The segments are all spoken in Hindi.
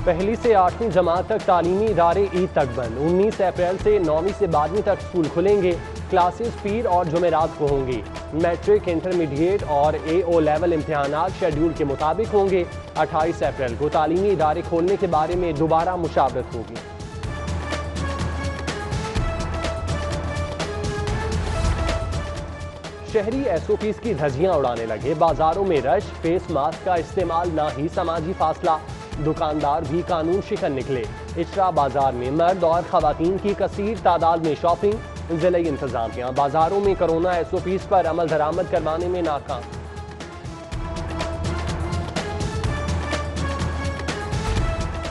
पहली से 8वीं जमात तक तालीमी इदारे ईद तक बंद। 19 अप्रैल से 9वीं से 12वीं तक स्कूल खुलेंगे। क्लासेस पीर और जुमेरात को होंगी। मैट्रिक, इंटरमीडिएट और AO लेवल इम्तिहानात शेड्यूल के मुताबिक होंगे। 28 अप्रैल को तालीमी इदारे खोलने के बारे में दोबारा मुशावरत होगी। शहरी SOPs की धज्जियां उड़ाने लगे। बाजारों में रश, फेस मास्क का इस्तेमाल ना ही समाजी फासला। दुकानदार भी कानून शिकन निकले। इचरा बाजार में मर्द और खवातीन की कसीर तादाद में शॉपिंग। जिले इंतजामिया बाजारों में कोरोना SOPs पर अमल दरामद करवाने में नाकाम।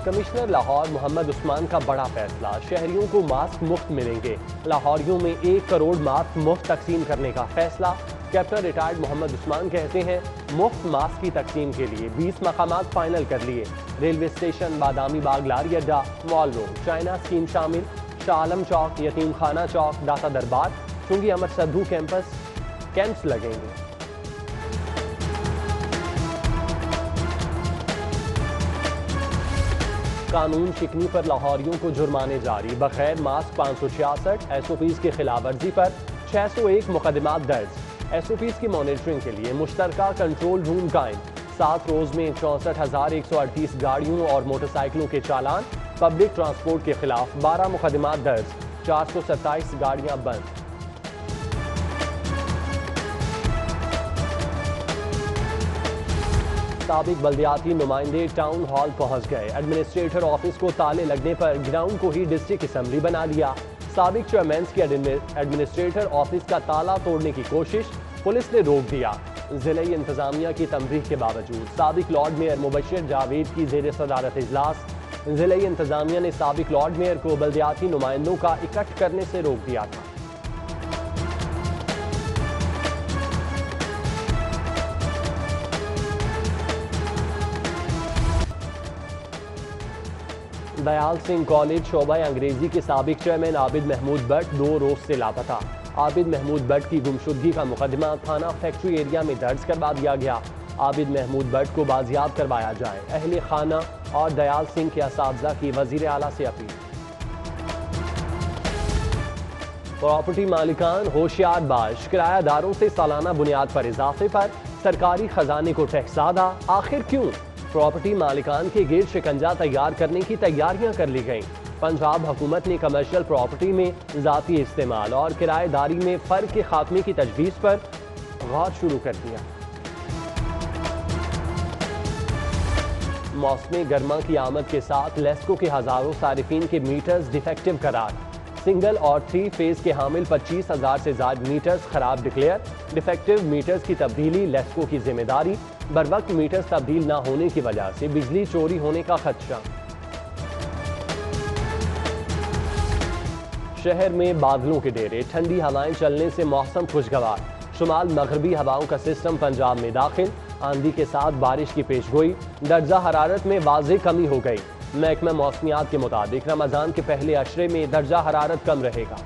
कमिश्नर लाहौर मोहम्मद उस्मान का बड़ा फैसला, शहरियों को मास्क मुफ्त मिलेंगे। लाहौरियों में 1 करोड़ मास्क मुफ्त तकसीम करने का फैसला। कैप्टन रिटायर्ड मोहम्मद उस्मान कहते हैं, मुफ्त मास्क की तकसीम के लिए 20 मकामात फाइनल कर लिए। रेलवे स्टेशन, बादामी बाग लारी अड्डा, मॉल रोड, चाइना स्कीम शामिल। शाह आलम चौक, यतीम खाना चौक, दाता दरबार, चुंगी अमर सद्धू कैंप्स लगेंगे। कानून शिकनी पर लाहौरियों को जुर्माने जारी। बगैर मास्क 566, SOPs की खिलाफ वर्जी पर 601 मुकदमात दर्ज। SOPs की मॉनिटरिंग के लिए मुश्तरका कंट्रोल रूम कायम। 7 रोज में 64,138 गाड़ियों और मोटरसाइकिलों के चालान। पब्लिक ट्रांसपोर्ट के खिलाफ 12 मुकदमात दर्ज। 427 गाड़ियां बंद। साबिक बल्दियाती नुमाइंदे टाउन हॉल पहुंच गए। एडमिनिस्ट्रेटर ऑफिस को ताले लगने पर ग्राउंड को ही डिस्ट्रिक्ट असेंबली बना लिया। साबिक चेयरमैन की एडमिनिस्ट्रेटर ऑफिस का ताला तोड़ने की कोशिश पुलिस ने रोक दिया। जिले इंतजामिया की तंबीह के बावजूद साबिक लॉर्ड मेयर मुबशिर जावेद की जेर सदारत इजलास। जिले इंतजामिया ने साबिक लॉर्ड मेयर को बल्दियाती नुमाइंदों का इकट्ठ करने से रोक दिया था। दयाल सिंह कॉलेज शोबा अंग्रेजी के साबिक चेयरमैन आबिद महमूद भट्ट 2 रोज से लापता। आबिद महमूद भट्ट की गुमशुदगी का मुकदमा थाना फैक्ट्री एरिया में दर्ज करवा दिया गया। आबिद महमूद भट्ट को बाजियाब करवाया जाए। अहले खाना और दयाल सिंह के असातिज़ा की वजीर आला से अपील। प्रॉपर्टी मालिकान होशियार बाश, किरायादारों से सालाना बुनियाद पर इजाफे पर सरकारी खजाने को टैक्स ज़्यादा। आखिर क्यों? प्रॉपर्टी मालिकान के गिर शिकंजा तैयार करने की तैयारियां कर ली गईं। पंजाब हुकूमत ने कमर्शियल प्रॉपर्टी में ज़ाती इस्तेमाल और किराएदारी में फ़र्क के खात्मे की तजवीज़ पर गौर शुरू कर दिया। मौसम गर्मा की आमद के साथ लेस्को के हज़ारों सारिफीन के मीटर्स डिफेक्टिव करार। सिंगल और 3 फेज के हामिल 25,000 से ज़्यादा मीटर्स खराब डिक्लेयर। डिफेक्टिव मीटर्स की तब्दीली लेस्को की जिम्मेदारी। बरवक्त मीटर्स तब्दील न होने की वजह से बिजली चोरी होने का खदशा। शहर में बादलों के डेरे, ठंडी हवाएं चलने से मौसम खुशगवार। शुमाल मगरबी हवाओं का सिस्टम पंजाब में दाखिल। आंधी के साथ बारिश की पेशगोई। दर्जा हरारत में वाज़ेह कमी हो गई। महकमा मौसमियात के मुताबिक रमजान के पहले अशरे में दर्जा हरारत कम रहेगा।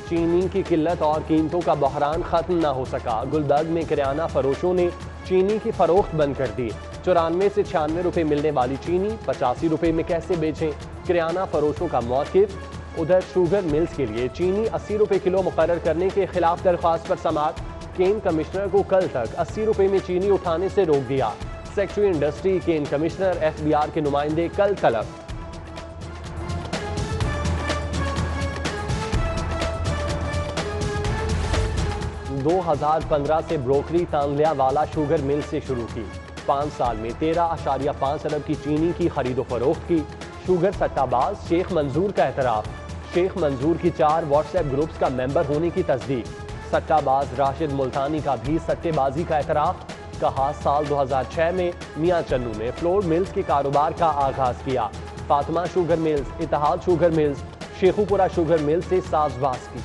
चीनी की किल्लत और कीमतों का बहरान खत्म न हो सका। गुलबर्ग में किराना फरोशों ने चीनी की फरोख्त बंद कर दी। 94 से 96 रुपए मिलने वाली चीनी 85 रुपए में कैसे बेचें? किराना फरोशों का मौक़िफ़। उधर शुगर मिल्स के लिए चीनी 80 रुपए किलो मुकर्रर करने के खिलाफ दरख्वास्त पर समाअत। केन कमिश्नर को कल तक 80 रुपए में चीनी उठाने से रोक दिया। सेक्रेटरी इंडस्ट्री, केन कमिश्नर, FBR के नुमाइंदे कल तलब। – 2015 से ब्रोकरी तांगलिया वाला शुगर मिल से शुरू की। 5 साल में 13.5 अरब की चीनी की खरीदो फरोख्त की। शुगर सट्टाबाज शेख मंजूर का एतराफ। शेख मंजूर की 4 व्हाट्सएप ग्रुप्स का मेंबर होने की तस्दीक। सट्टाबाज राशिद मुल्तानी का भी सट्टेबाजी का एतराफ। कहा, साल 2006 में मियां चन्नू ने फ्लोर मिल्स के कारोबार का आगाज किया। Fatima sugar mills, Ittehad sugar mills, Sheikhupura sugar mill से साजबाज की।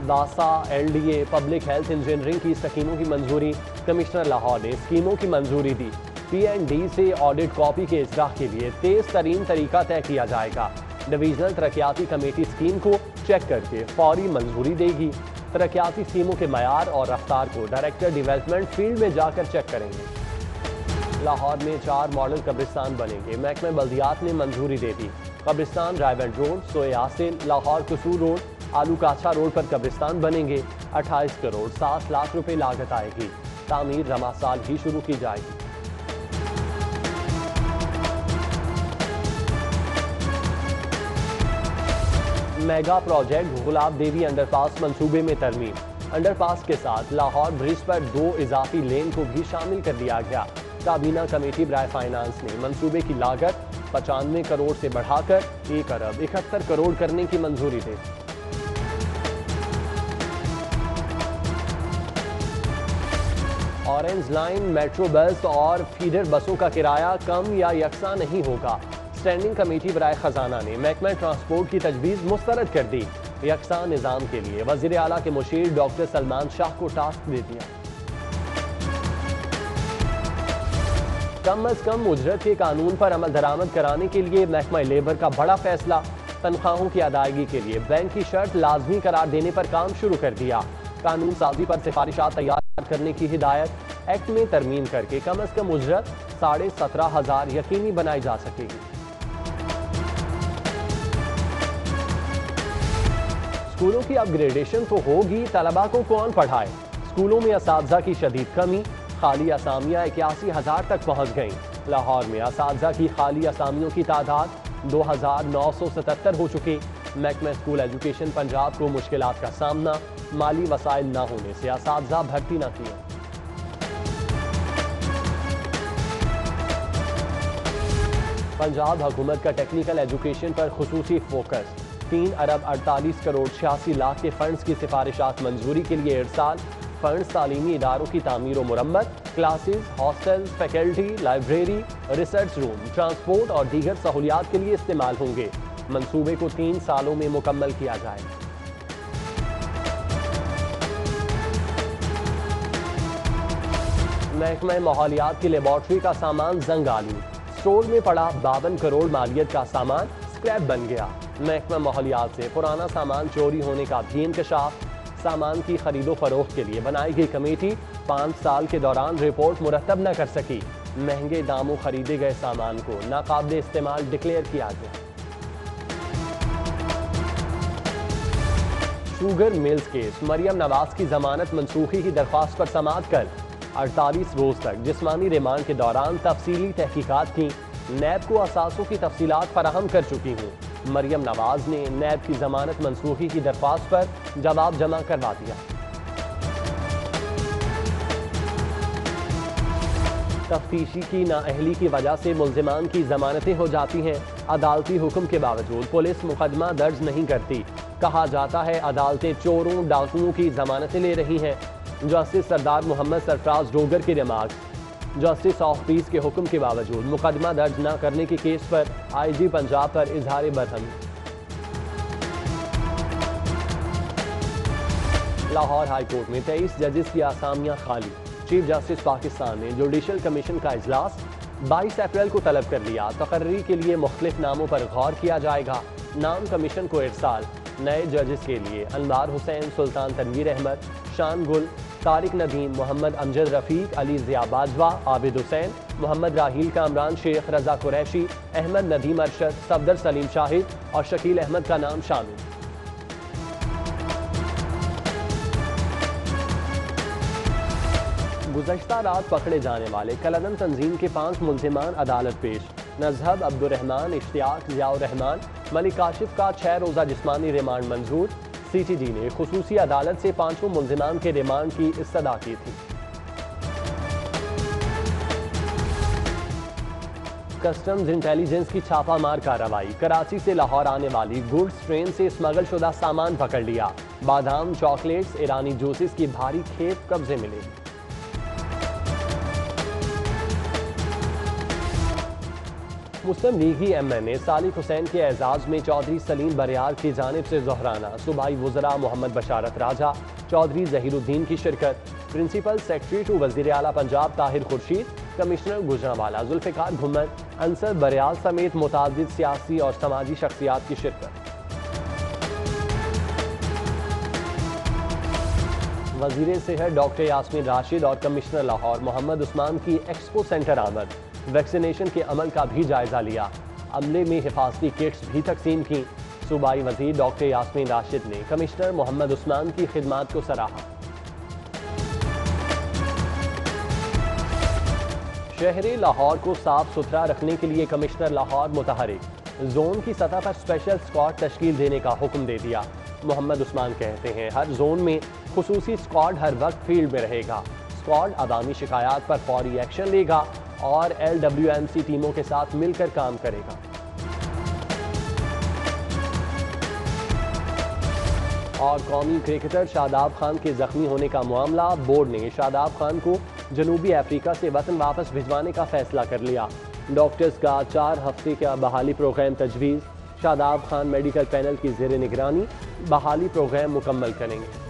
दासा, LDA, पब्लिक हेल्थ इंजीनियरिंग की स्कीमों की मंजूरी। कमिश्नर लाहौर ने स्कीमों की मंजूरी दी। PND से ऑडिट कॉपी के इजराह के लिए तेज तरीन तरीका तय किया जाएगा। डिवीजनल तरक्याती कमेटी स्कीम को चेक करके फौरी मंजूरी देगी। तरक्याती स्कीमों के मयार और रफ्तार को डायरेक्टर डेवलपमेंट फील्ड में जाकर चेक करेंगे। लाहौर में 4 मॉडल कब्रिस्तान बनेंगे, महकमे बल्दियात ने मंजूरी दे दी। कब्रिस्तान रायबंड रोड, सोए आसिल, लाहौर कसूर रोड, आलू काछा रोड पर कब्रिस्तान बनेंगे। 28 करोड़ 60 लाख रुपए लागत आएगी। तामीर रमा साल ही शुरू की जाएगी। मेगा प्रोजेक्ट गुलाब देवी अंडरपास मंसूबे में तरमीम। अंडरपास के साथ लाहौर ब्रिज पर 2 इजाफी लेन को भी शामिल कर दिया गया। काबीना कमेटी बराए फाइनेंस ने मंसूबे की लागत 95 करोड़ से बढ़ाकर 1 अरब 71 करोड़ करने की मंजूरी दी। ऑरेंज लाइन मेट्रो बस और फीडर बसों का किराया कम या यकसा नहीं होगा। स्टैंडिंग कमेटी बराए खजाना ने महकमा ट्रांसपोर्ट की तजवीज़ मुस्तरद कर दी। यकसा निज़ाम के लिए वज़ीर आला के मुशीर डॉक्टर सलमान शाह को टास्क दे दिया। कम अज कम उजरत के कानून पर अमल दरामद कराने के लिए महकमा लेबर का बड़ा फैसला। तनख्वाहों की अदायगी के लिए बैंक की शर्त लाजमी करार देने पर काम शुरू कर दिया। कानून साजी पर सिफारिशात तैयार करने की हिदायत। एक्ट में तरमीम करके कम अज कम उजरत 17,500 यकीनी बनाई जा सकेगी। स्कूलों की अपग्रेडेशन तो होगी, तलबा को कौन पढ़ाए। स्कूलों में असातिज़ा की शदीद कमी, खाली असामियाँ 81,000 तक पहुँच गईं। लाहौर में असातिज़ा की खाली असामियों की तादाद 2,977 हो चुकी। महकमा स्कूल एजुकेशन पंजाब को मुश्किलात का सामना, माली वसाइल न होने से असातिज़ा भर्ती न किए। पंजाब हुकूमत का टेक्निकल एजुकेशन पर खुसूसी फोकस। 3 अरब 48 करोड़ 86 लाख के फंड्स की सिफारिशात मंजूरी के लिए इरसाल। फंड्स तालीमी इदारों की तामीर और मुरम्मत, classes, hostels, faculty, library, research room, transport और दीगर सहूलियात के लिए इस्तेमाल होंगे। मंसूबे को 3 सालों में मुकम्मल किया जाएगा। महकमा माहौलियात की लेबॉर्ट्री का सामान जंग आलू। स्टोर में पड़ा 52 करोड़ मालियत का सामान स्क्रैप बन गया। महकमा माहौलियात से पुराना सामान चोरी होने का भी इंकशाफ। सामान की खरीदो फरोख्त के लिए बनाई गई कमेटी 5 साल के दौरान रिपोर्ट मुरतब न कर सकी। महंगे दामों खरीदे गए सामान को नाकाबिल इस्तेमाल डिक्लेयर किया गया। Sugar mills case, Maryam Nawaz की जमानत मनसूखी की दरख्वास्त पर समाअत कल। 48 रोज तक जिस्मानी रिमांड के दौरान तफसीली तहकीकात की। नैब को असासों की तफसीलात फराहम कर चुकी हूँ। मरियम नवाज ने नैब की जमानत मनसूखी की दरख्वास्त पर जवाब जमा करवा दिया। तफ्तीशी की नाअहली की वजह से मुल्जिमान की जमानतें हो जाती हैं। अदालती हुक्म के बावजूद पुलिस मुकदमा दर्ज नहीं करती। कहा जाता है अदालतें चोरों डाकुओं की जमानतें ले रही हैं। जस्टिस सरदार मोहम्मद सरफराज डोगर के रिमार्क्स। जस्टिस ऑफ पीस के हुक्म के बावजूद मुकदमा दर्ज न करने के केस पर IG पंजाब पर इजहार बरहमी। लाहौर हाई कोर्ट में 23 जजेस की आसामियां खाली। चीफ जस्टिस पाकिस्तान ने जुडिशल कमीशन का इजलास 22 अप्रैल को तलब कर लिया। तकर्री के लिए मुख्तलिफ नामों पर गौर किया जाएगा। नाम कमीशन को इरसाल। नए जजेस के लिए अनवार हुसैन, सुल्तान तनवीर अहमद, शान गुल, तारिक नदीम, मोहम्मद अमजद रफीक, अली ज़िया बाजवा, आबिद हुसैन, मोहम्मद राहील कामरान शेख, रजा कुरैशी, अहमद नदीम अरशद, सफदर सलीम शाहिद और शकील अहमद का नाम शामिल। गुज़श्ता रात पकड़े जाने वाले कलदम तंजीम के 5 मुल्जिमान अदालत पेश। नजहब, अब्दुर्रहमान, इश्तियाक, ज़ियाउर रहमान, मलिक काशिफ का 6 रोज़ा जिस्मानी रिमांड मंजूर। CTD ने खुसूसी अदालत से 5 मुल्जिमान के रिमांड की इस्तदा की थी। कस्टम्स इंटेलिजेंस की छापामार कार्रवाई। कराची से लाहौर आने वाली गुड्स ट्रेन से स्मगल शुदा सामान पकड़ लिया। बादाम, चॉकलेट्स, ईरानी जूसेस की भारी खेप कब्जे मिले। मुस्लिम लीगी MNA सालिक हुसैन के एजाज में चौधरी सलीम बरियार की जानिब से ज़ोहराना। सूबाई वज़रा मोहम्मद बशारत राजा, चौधरी ज़हीरुद्दीन की शिरकत। प्रिंसिपल सेक्रेटरी टू वज़ीर आला पंजाब ताहिर खुर्शीद, कमिश्नर गुजरांवाला जुल्फ़िकार घुम्मद, अंसर बरियाल समेत मुतादिद सियासी और समाजी शख्सियात की शिरकत। वजीर सेहत डॉक्टर यास्मीन राशिद और कमिश्नर लाहौर मोहम्मद उस्मान की एक्सपो सेंटर आमद, वैक्सीनेशन के अमल का भी जायजा लिया। अमले में हिफाजती किट्स भी तकसीम की। सूबाई वजीर डॉक्टर यास्मीन राशिद ने कमिश्नर मोहम्मद उस्मान की खिदमात को सराहा। शहर लाहौर को साफ सुथरा रखने के लिए कमिश्नर लाहौर मुतहरिक, जोन की सतह पर स्पेशल स्क्वाड तश्कील देने का हुक्म दे दिया। मोहम्मद उस्मान कहते हैं हर जोन में खुसूसी स्क्वाड हर वक्त फील्ड में रहेगा। स्क्वाड अवामी शिकायत पर फौरी एक्शन लेगा और LWMC टीमों के साथ मिलकर काम करेगा। और कौमी क्रिकेटर शादाब खान के जख्मी होने का मामला, बोर्ड ने शादाब खान को जनूबी अफ्रीका से वतन वापस भिजवाने का फैसला कर लिया। डॉक्टर्स का 4 हफ्ते का बहाली प्रोग्राम तजवीज़। शादाब खान मेडिकल पैनल की ज़ेर निगरानी बहाली प्रोग्राम मुकम्मल करेंगे।